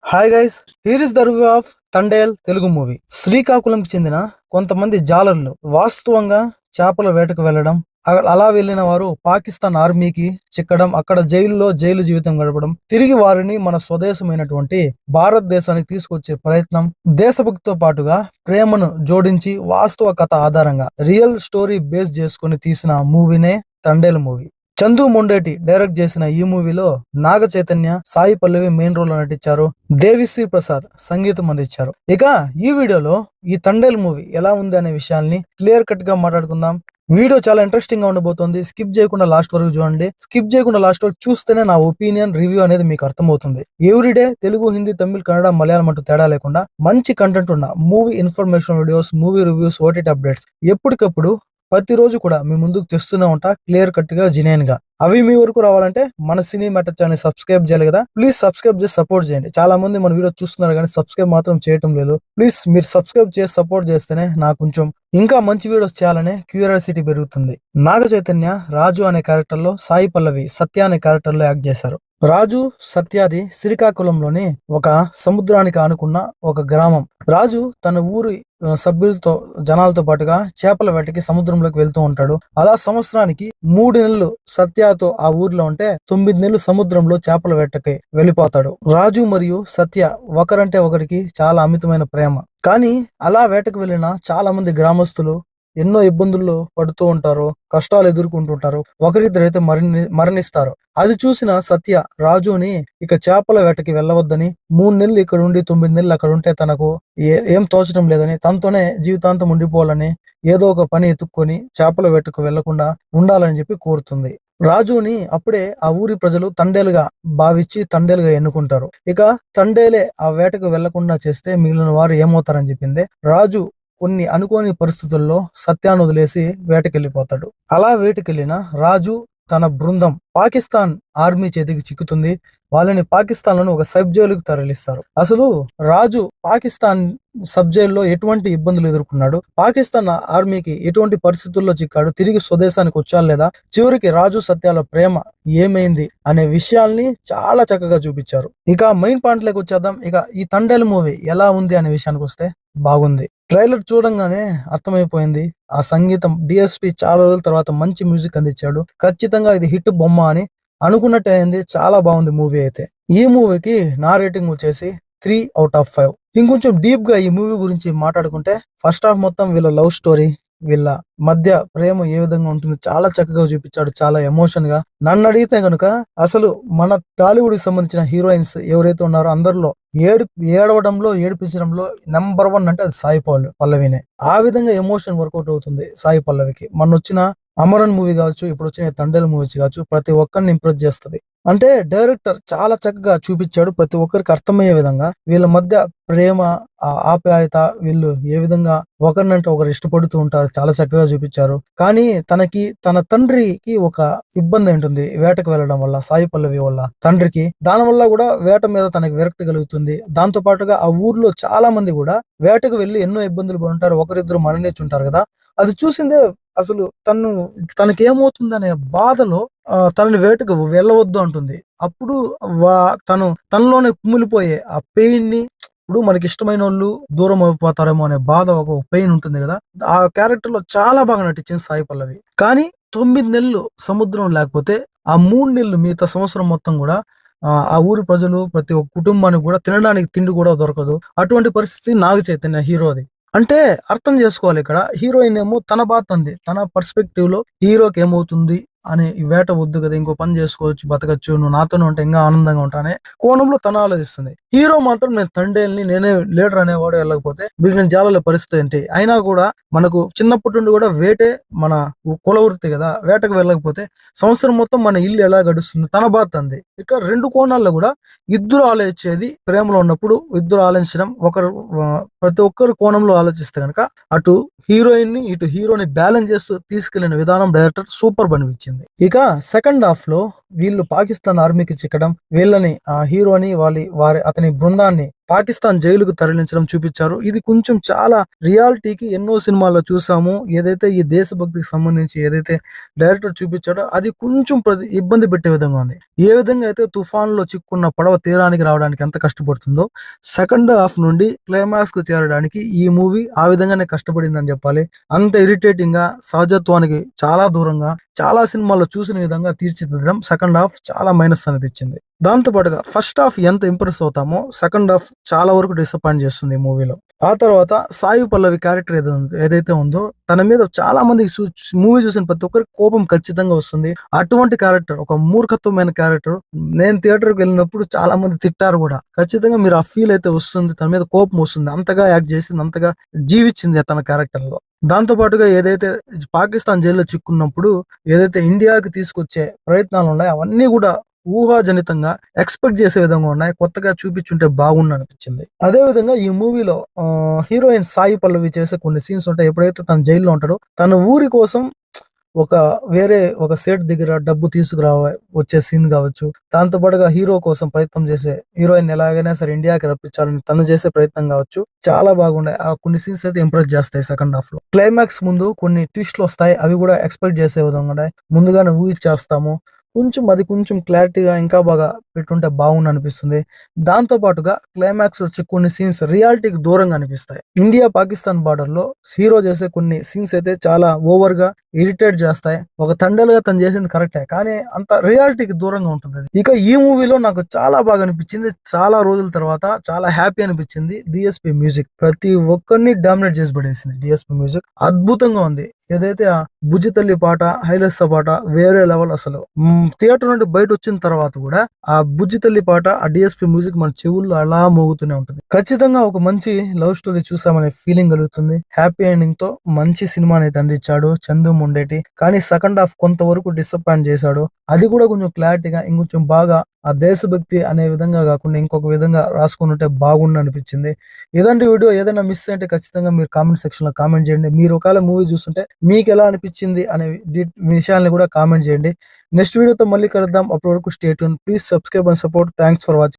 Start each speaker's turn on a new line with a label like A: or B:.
A: Hi guys, here is the review of Thandel Telugu movie. శ్రీకాకుళంకి చెందిన కొంతమంది జాలర్లు వాస్తవంగా చేపల వేటకు వెళ్లడం, అలా వెళ్లిన వారు పాకిస్తాన్ ఆర్మీకి చిక్కడం, అక్కడ జైలు జీవితం గడపడం, తిరిగి వారిని మన స్వదేశమైనటువంటి భారతదేశానికి తీసుకొచ్చే ప్రయత్నం, దేశభక్తితో పాటుగా ప్రేమను జోడించి వాస్తవ కథ ఆధారంగా రియల్ స్టోరీ బేస్ చేసుకుని తీసిన మూవీనే తండేల్ మూవీ. చందు మొండేటి డైరెక్ట్ చేసిన ఈ మూవీలో నాగ చైతన్య, సాయి పల్లవి మెయిన్ రోల్ లో నటించారు. దేవిశ్రీ ప్రసాద్ సంగీతం అందించారు. ఇక ఈ వీడియోలో ఈ తండేల్ మూవీ ఎలా ఉంది అనే విషయాల్ని క్లియర్ కట్ గా మాట్లాడుకుందాం. వీడియో చాలా ఇంట్రెస్టింగ్ గా ఉండబోతోంది. స్కిప్ చేయకుండా లాస్ట్ వరకు చూడండి. స్కిప్ చేయకుండా లాస్ట్ వరకు చూస్తేనే నా ఒపీనియన్ రివ్యూ అనేది మీకు అర్థమవుతుంది. ఎవ్రీడే తెలుగు, హిందీ, తమిళ్, కన్నడ, మలయాళం అంటూ తేడా లేకుండా మంచి కంటెంట్ ఉన్న movie information videos, movie reviews, OTT updates ఎప్పటికప్పుడు ప్రతిరోజు కూడా మీ ముందుకు తెస్తూనే ఉంటా, క్లియర్ కట్ గా, జినైన్ గా. అవి మీ వరకు రావాలంటే మన సినీ మ్యాటర్ ఛానల్ సబ్స్క్రైబ్ చేయాలి కదా. ప్లీజ్ సబ్స్క్రైబ్ చేసి సపోర్ట్ చేయండి. చాలా మంది మన వీడియో చూస్తున్నారు కానీ సబ్స్క్రైబ్ మాత్రం చేయటం లేదు. ప్లీజ్ మీరు సబ్స్క్రైబ్ చేసి సపోర్ట్ చేస్తేనే నాకు కొంచెం ఇంకా మంచి వీడియోస్ చేయాలనే క్యూరియాసిటీ పెరుగుతుంది. నాగ చైతన్య రాజు అనే క్యారెక్టర్ లో, సాయి పల్లవి సత్య అనే క్యారెక్టర్ లో యాక్ట్ చేశారు. రాజు, సత్యాది శ్రీకాకుళంలోని ఒక సముద్రానికి ఆనుకున్న ఒక గ్రామం. రాజు తన ఊరి సభ్యులతో, జనాలతో పాటుగా చేపల వేటకి సముద్రంలోకి వెళ్తూ ఉంటాడు. అలా సంవత్సరానికి 3 నెలలు సత్యతో ఆ ఊర్లో ఉంటే 9 నెలలు సముద్రంలో చేపల వేటకి వెళ్ళిపోతాడు. రాజు మరియు సత్య ఒకరంటే ఒకరికి చాలా అమితమైన ప్రేమ. కానీ అలా వేటకు వెళ్ళిన చాలా మంది గ్రామస్తులు ఎన్నో ఇబ్బందుల్లో పడుతూ ఉంటారు, కష్టాలు ఎదుర్కొంటుంటారు. ఒకరిద్దరైతే మరణిస్తారు. అది చూసిన సత్య రాజుని ఇక చేపల వేటకి వెళ్ళవద్దని, 3 నెలలు ఇక్కడ ఉండి 9 నెలలు అక్కడ ఉంటే తనకు ఏం తోచడం లేదని, తనతోనే జీవితాంతం ఉండిపోవాలని, ఏదో ఒక పని ఎత్తుక్కొని చేపల వేటకు వెళ్లకుండా ఉండాలని చెప్పి కోరుతుంది. రాజుని అప్పుడే ఆ ఊరి ప్రజలు తండేలుగా భావించి తండేలుగా ఎన్నుకుంటారు. ఇక తండేలే ఆ వేటకు వెళ్లకుండా చేస్తే మిగిలిన వారు ఏమవుతారని చెప్పిందే రాజు కొన్ని అనుకోని పరిస్థితుల్లో సత్యాన్ని వదిలేసి వేటకెళ్లిపోతాడు. అలా వేటకెళ్లిన రాజు తన బృందం పాకిస్తాన్ ఆర్మీ చేతికి చిక్కుతుంది. వాళ్ళని పాకిస్తాన్ లోని ఒక సబ్ జైలుకు తరలిస్తారు. అసలు రాజు పాకిస్తాన్ సబ్ జైల్లో ఎటువంటి ఇబ్బందులు ఎదుర్కొన్నాడు, పాకిస్తాన్ ఆర్మీకి ఎటువంటి పరిస్థితుల్లో చిక్కాడు, తిరిగి స్వదేశానికి వచ్చాడు లేదా, చివరికి రాజు సత్యాల ప్రేమ ఏమైంది అనే విషయాల్ని చాలా చక్కగా చూపించారు. ఇక మెయిన్ పాయింట్ లోకి వచ్చేద్దాం. ఇక ఈ తండేల్ మూవీ ఎలా ఉంది అనే విషయానికి వస్తే బాగుంది. ట్రైలర్ చూడంగానే అర్థమైపోయింది. ఆ సంగీతం, డిఎస్పి చాలా రోజుల తర్వాత మంచి మ్యూజిక్ అందించాడు. ఖచ్చితంగా ఇది హిట్ బొమ్మ అని అనుకున్నట్టు అయింది. చాలా బాగుంది మూవీ అయితే. ఈ మూవీకి నా రేటింగ్ వచ్చేసి 3/5. ఇంకొంచెం డీప్ గా ఈ మూవీ గురించి మాట్లాడుకుంటే, ఫస్ట్ హాఫ్ మొత్తం వీళ్ళ లవ్ స్టోరీ, వీళ్ళ మధ్య ప్రేమ ఏ విధంగా ఉంటుంది చాలా చక్కగా చూపించాడు, చాలా ఎమోషన్ గా. నన్ను అడిగితే కనుక అసలు మన టాలీవుడ్ కి సంబంధించిన హీరోయిన్స్ ఎవరైతే ఉన్నారో అందరిలో ఏడవడంలో, ఏడిపించడంలో నెంబర్ 1 అంటే అది సాయి పల్లవినే. ఆ విధంగా ఎమోషన్ వర్కౌట్ అవుతుంది సాయి పల్లవికి. మొన్న వచ్చిన అమరన్ మూవీ కావచ్చు, ఇప్పుడు వచ్చిన తండేల్ మూవీస్ కావచ్చు, ప్రతి ఒక్కరిని ఇంప్రెస్ చేస్తుంది. అంటే డైరెక్టర్ చాలా చక్కగా చూపించాడు, ప్రతి ఒక్కరికి అర్థమయ్యే విధంగా వీళ్ళ మధ్య ప్రేమ, ఆప్యాయత, వీళ్ళు ఏ విధంగా ఒకరినంటే ఒకరు ఇష్టపడుతూ ఉంటారు చాలా చక్కగా చూపించారు. కానీ తన తండ్రికి ఒక ఇబ్బంది ఉంటుంది వేటకు వెళ్ళడం వల్ల, సాయి పల్లవి వల్ల తండ్రికి. దాని వల్ల కూడా వేట మీద తనకి విరక్తి కలుగుతుంది. దాంతో పాటుగా ఆ ఊర్లో చాలా మంది కూడా వేటకు వెళ్లి ఎన్నో ఇబ్బందులు పడుంటారు, ఒకరిద్దరు మరణించుంటారు కదా. అది చూసిందే అసలు తనకేమవుతుందనే బాధలో తనని వేటకు వెళ్ళవద్దు అంటుంది. అప్పుడు తనలోనే కుమిలిపోయే ఆ పెయిన్ ని, ఇప్పుడు మనకి ఇష్టమైన వాళ్ళు దూరం అయిపోతారేమో అనే బాధ, ఒక పెయిన్ ఉంటుంది కదా. ఆ క్యారెక్టర్ లో చాలా బాగా నటించింది సాయి పల్లవి. కానీ 9 నెలలు సముద్రం లేకపోతే ఆ 3 నెలలు మిగతా సంవత్సరం మొత్తం కూడా ఆ ఊరి ప్రజలు, ప్రతి ఒక్క కుటుంబానికి కూడా తినడానికి తిండి కూడా దొరకదు. అటువంటి పరిస్థితి నాగ చైతన్య హీరోది. అంటే అర్థం చేసుకోవాలి, ఇక్కడ హీరోయిన్ ఏమో తన బాధ అంది, తన పర్స్పెక్టివ్ లో హీరోకి ఏమవుతుంది అని, ఈ వేట వద్దు కదా, ఇంకో పని చేసుకోవచ్చు, బతకచ్చు, నువ్వు నాతోనే ఉంటే ఇంకా ఆనందంగా ఉంటానే కోణంలో తన ఆలోచిస్తుంది. హీరో మాత్రం నేను తండేల్ని, నేనే లీడర్ అనేవాడు, వెళ్ళకపోతే మిగిలిన జాలలో పరిస్థితి ఏంటి. అయినా కూడా మనకు చిన్నప్పటి నుండి కూడా వేటే మన కుల వృత్తి కదా, వేటకు వెళ్ళకపోతే సంవత్సరం మొత్తం మన ఇల్లు ఎలా గడుస్తుంది, తన బాధ అంది. ఇక్కడ 2 కోణాల్లో కూడా ఇద్దరు ఆలోచించేది, ప్రేమలో ఉన్నప్పుడు ఇద్దరు ఆలోచించడం, ప్రతి ఒక్కరు కోణంలో ఆలోచిస్తే కనుక అటు హీరోయిన్ ని, ఇటు హీరోని బ్యాలెన్స్ చేస్తూ తీసుకెళ్లిన విధానం డైరెక్టర్ సూపర్ అనిపించింది. ఇక సెకండ్ హాఫ్ లో వీళ్ళు పాకిస్తాన్ ఆర్మీకి చిక్కడం, వీళ్ళని ఆ హీరోని అతని బృందాన్ని పాకిస్తాన్ జైలుకు తరలించడం చూపించారు. ఇది కొంచెం చాలా రియాలిటీకి ఎన్నో సినిమాల్లో చూసాము. ఏదైతే ఈ దేశభక్తికి సంబంధించి ఏదైతే డైరెక్టర్ చూపించాడో అది కొంచెం ఇబ్బంది పెట్టే విధంగా ఉంది. ఏ విధంగా అయితే తుఫాన్లో చిక్కున్న పడవ తీరానికి రావడానికి ఎంత కష్టపడుతుందో, సెకండ్ హాఫ్ నుండి క్లైమాక్స్ కు చేరడానికి ఈ మూవీ ఆ విధంగానే కష్టపడిందని చెప్పాలి. అంత ఇరిటేటింగ్ గా, సహజత్వానికి చాలా దూరంగా చాలా సినిమాల్లో చూసిన విధంగా తీర్చిదిద్దడం సెకండ్ హాఫ్ చాలా మైనస్ అనిపించింది. దాంతో పాటుగా ఫస్ట్ హాఫ్ ఎంత ఇంప్రెస్ అవుతామో సెకండ్ హాఫ్ చాలా వరకు డిసప్పాయింట్ చేస్తుంది ఈ మూవీలో. ఆ తర్వాత సాయి పల్లవి క్యారెక్టర్ ఏదైతే ఉందో తన మీద చాలా మందికి మూవీ చూసిన ప్రతి ఒక్కరికి కోపం ఖచ్చితంగా వస్తుంది. అటువంటి క్యారెక్టర్, ఒక మూర్ఖత్వమైన క్యారెక్టర్. నేను థియేటర్కి వెళ్ళినప్పుడు చాలా మంది తిట్టారు కూడా. ఖచ్చితంగా మీరు ఆ ఫీల్ అయితే వస్తుంది, తన మీద కోపం వస్తుంది. అంతగా యాక్ట్ చేసింది, అంతగా జీవించింది తన క్యారెక్టర్ లో. దాంతో పాటుగా ఏదైతే పాకిస్తాన్ జైల్లో చిక్కున్నప్పుడు ఏదైతే ఇండియాకి తీసుకొచ్చే ప్రయత్నాలు ఉన్నాయో అవన్నీ కూడా ఊహాజనితంగా ఎక్స్పెక్ట్ చేసే విధంగా ఉన్నాయి. కొత్తగా చూపించుంటే బాగుండు అనిపించింది. అదే విధంగా ఈ మూవీలో హీరోయిన్ సాయి పల్లవి చేసే కొన్ని సీన్స్ ఉంటాయి. ఎప్పుడైతే తన జైల్లో ఉంటాడో తన ఊరి కోసం ఒక సేట్ దగ్గర డబ్బు వచ్చే సీన్ కావచ్చు, దాంతో పాటుగా హీరో కోసం ప్రయత్నం చేసే హీరోయిన్ ఎలాగైనా సరే ఇండియాకి రప్పించాలని తను చేసే ప్రయత్నం కావచ్చు, చాలా బాగున్నాయి. ఆ కొన్ని సీన్స్ అయితే ఇంప్రెస్ చేస్తాయి. సెకండ్ హాఫ్ లో క్లైమాక్స్ ముందు కొన్ని ట్విస్ట్లు వస్తాయి, అవి కూడా ఎక్స్పెక్ట్ చేసే విధంగా ఉన్నాయి. ముందుగానే ఊహించేస్తాము. కొంచెం క్లారిటీగా ఇంకా బాగా పెట్టుంటే బాగుండు అనిపిస్తుంది. దాంతో పాటుగా క్లైమాక్స్ వచ్చి కొన్ని సీన్స్ రియాలిటీకి దూరంగా అనిపిస్తాయి. ఇండియా పాకిస్తాన్ బార్డర్ లో హీరో చేసే కొన్ని సీన్స్ అయితే చాలా ఓవర్ గా ఇరిటేట్ చేస్తాయి. ఒక తండేలుగా తను చేసింది కరెక్టే, కానీ అంత రియాలిటీకి దూరంగా ఉంటుంది అది. ఇక ఈ మూవీలో నాకు చాలా బాగా అనిపించింది, చాలా రోజుల తర్వాత చాలా హ్యాపీ అనిపించింది డిఎస్పి మ్యూజిక్. ప్రతి ఒక్కరిని డామినేట్ చేసి పడేసింది డిఎస్పి మ్యూజిక్. అద్భుతంగా ఉంది. ఏదైతే ఆ బుజ్జి తల్లి పాట, హైలెస్స పాట వేరే లెవెల్ అసలు. థియేటర్ నుండి బయట వచ్చిన తర్వాత కూడా ఆ బుజ్జి తల్లి పాట, ఆ డిఎస్పి మ్యూజిక్ మన చెవుల్లో అలా మోగుతూనే ఉంటుంది. ఖచ్చితంగా ఒక మంచి లవ్ స్టోరీ చూసామనే ఫీలింగ్ కలుగుతుంది. హ్యాపీ ఎండింగ్ తో మంచి సినిమాని అయితే అందించాడు చందు ముండేటి. కానీ సెకండ్ హాఫ్ కొంతవరకు డిసప్పాయింట్ చేశాడు. అది కూడా కొంచెం క్లారిటీగా ఇంకొంచెం బాగా ఆ దేశభక్తి అనే విధంగా కాకుండా ఇంకొక విధంగా రాసుకుని ఉంటే బాగుండు అనిపించింది. ఇలాంటి వీడియో ఏదైనా మిస్ అయితే ఖచ్చితంగా మీరు కామెంట్ సెక్షన్ లో కామెంట్ చేయండి. మీరు ఒకవేళ మూవీ చూస్తుంటే మీకు ఎలా అనిపించింది అనే విషయాన్ని కూడా కామెంట్ చేయండి. నెక్స్ట్ వీడియోతో మళ్ళీ కలుద్దాం. అప్పటి వరకు stay tune. Please subscribe and support. Thanks for watching.